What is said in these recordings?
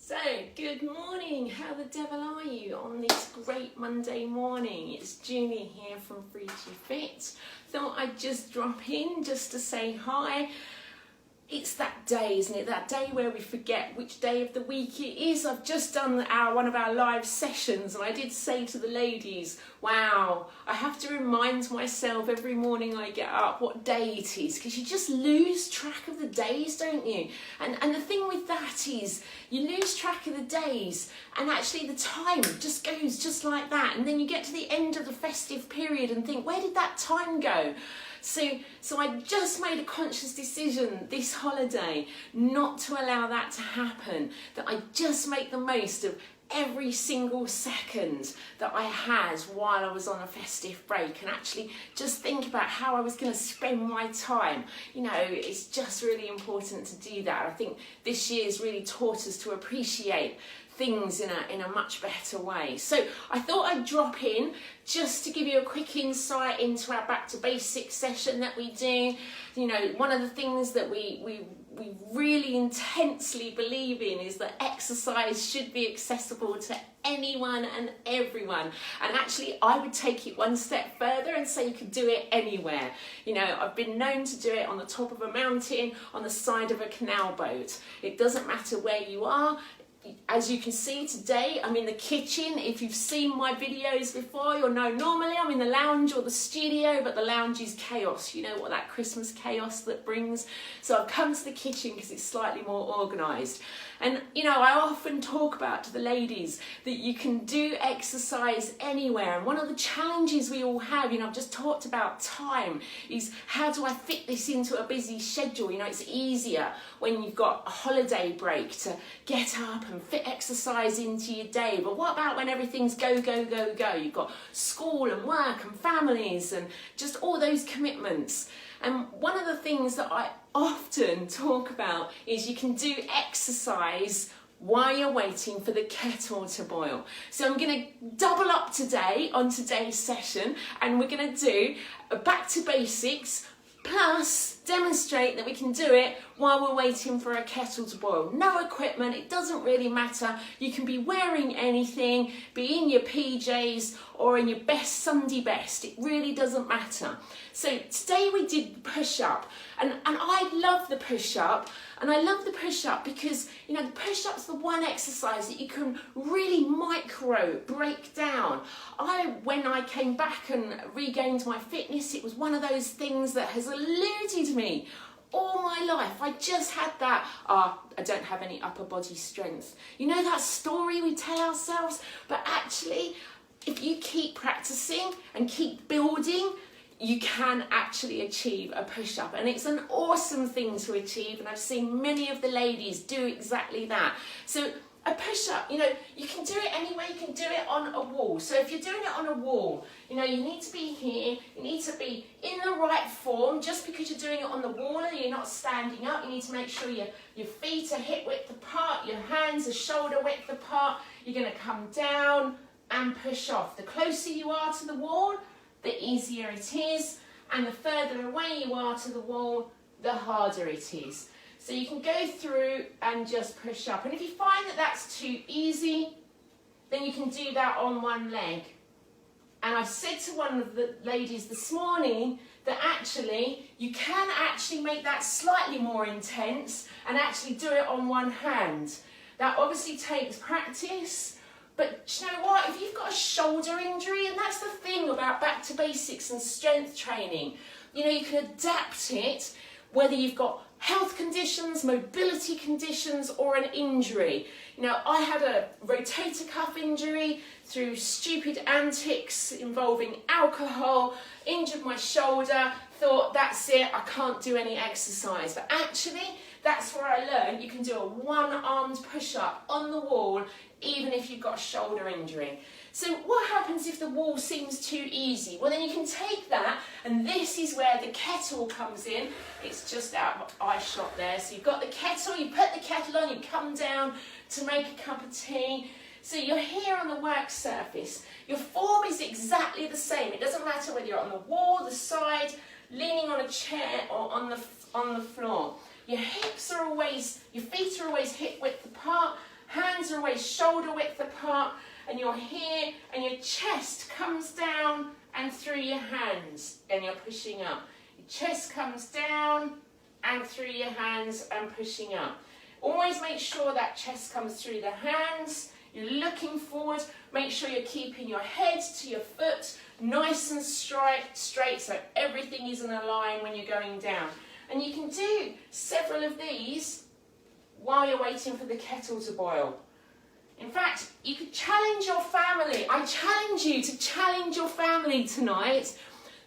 So, good morning. How the devil are you on this great Monday morning? It's Julie here from Fruci Fit. Thought I'd just drop in just to say hi. It's that day, isn't it? That day where we forget which day of the week it is. I've just done one of our live sessions and I did say to the ladies, wow, I have to remind myself every morning I get up what day it is, because you just lose track of the days, don't you? And the thing with that is you lose track of the days and actually the time just goes just like that. And then you get to the end of the festive period and think, where did that time go? So I just made a conscious decision this holiday not to allow that to happen, that I just make the most of every single second that I had while I was on a festive break and actually just think about how I was going to spend my time. You know, it's just really important to do that. I think this year's really taught us to appreciate things in a much better way. So I thought I'd drop in just to give you a quick insight into our back to basics session that we do. You know, one of the things that we really intensely believe in is that exercise should be accessible to anyone and everyone. And actually I would take it one step further and say you could do it anywhere. You know, I've been known to do it on the top of a mountain, on the side of a canal boat. It doesn't matter where you are. As you can see today, I'm in the kitchen. If you've seen my videos before, you'll know normally I'm in the lounge or the studio, but the lounge is chaos. You know what that Christmas chaos that brings? So I've come to the kitchen because it's slightly more organised. And, you know, I often talk about to the ladies that you can do exercise anywhere. And one of the challenges we all have, you know, I've just talked about time, is how do I fit this into a busy schedule? You know, it's easier when you've got a holiday break to get up and fit exercise into your day. But what about when everything's go, go, go, go? You've got school and work and families and just all those commitments. And one of the things that I often talk about is you can do exercise while you're waiting for the kettle to boil. So I'm going to double up today on today's session, and we're going to do a back to basics plus demonstrate that we can do it while we're waiting for a kettle to boil. No equipment, it doesn't really matter. You can be wearing anything, be in your PJs or in your best Sunday best. It really doesn't matter. So today we did push-up, and I love the push-up. And I love the push-up because, you know, the push-up's the one exercise that you can really micro break down. When I came back and regained my fitness, it was one of those things that has eluded me all my life. I just had that, I don't have any upper body strength. You know that story we tell ourselves? But actually, if you keep practicing and keep building, you can actually achieve a push-up, and it's an awesome thing to achieve, and I've seen many of the ladies do exactly that. So a push-up, you know, you can do it anywhere. You can do it on a wall. So if you're doing it on a wall, you know, you need to be here, you need to be in the right form. Just because you're doing it on the wall and you're not standing up, you need to make sure your feet are hip width apart, your hands are shoulder width apart. You're going to come down and push off. The closer you are to the wall, the easier it is, and the further away you are to the wall, the harder it is. So you can go through and just push up. And if you find that that's too easy, then you can do that on one leg. And I said to one of the ladies this morning that actually you can actually make that slightly more intense and actually do it on one hand. That obviously takes practice. But you know what, if you've got a shoulder injury, and that's the thing about back to basics and strength training, you know, you can adapt it whether you've got health conditions, mobility conditions, or an injury. You know, I had a rotator cuff injury through stupid antics involving alcohol, injured my shoulder, thought that's it, I can't do any exercise. But actually, that's where I learned you can do a one-armed push-up on the wall even if you've got a shoulder injury. So what happens if the wall seems too easy? Well, then you can take that, and this is where the kettle comes in. It's just out of eye shot there. So you've got the kettle, you put the kettle on, you come down to make a cup of tea. So you're here on the work surface. Your form is exactly the same. It doesn't matter whether you're on the wall, the side, leaning on a chair, or on the floor. Your hips are always, your feet are always hip width apart. Hands are always shoulder width apart, and you're here, and your chest comes down and through your hands, and you're pushing up. Your chest comes down and through your hands and pushing up. Always make sure that chest comes through the hands. You're looking forward. Make sure you're keeping your head to your foot nice and straight so everything is in a line when you're going down. And you can do several of these while you're waiting for the kettle to boil. In fact, you could challenge your family. I challenge you to challenge your family tonight,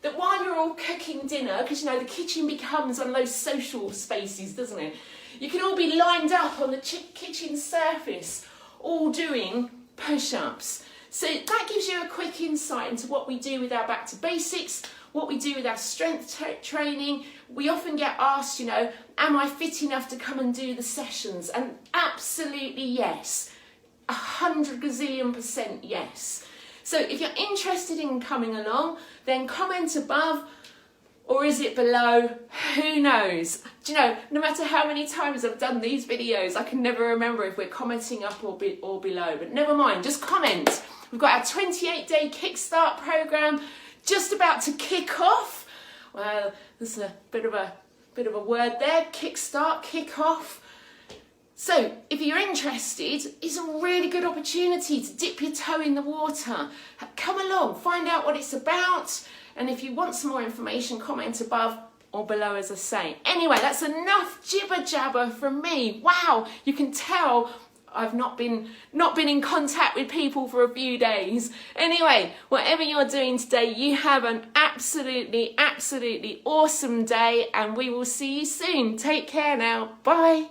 that while you're all cooking dinner, because you know the kitchen becomes one of those social spaces, doesn't it? You can all be lined up on the kitchen surface, all doing push-ups. So that gives you a quick insight into what we do with our back to basics, what we do with our strength training. We often get asked, you know, am I fit enough to come and do the sessions? And absolutely yes, 100 gazillion% yes. So if you're interested in coming along, then comment above, or is it below? Who knows? Do you know, no matter how many times I've done these videos, I can never remember if we're commenting up or below, but never mind, just comment. We've got our 28-day Kickstart program just about to kick off. Well, there's a bit of a word there, Kickstart, kick off. So if you're interested, it's a really good opportunity to dip your toe in the water. Come along, find out what it's about. And if you want some more information, comment above or below, as I say. Anyway, that's enough jibber jabber from me. Wow, you can tell I've not been in contact with people for a few days. Anyway, whatever you're doing today, you have an absolutely awesome day, and we will see you soon. Take care now. Bye.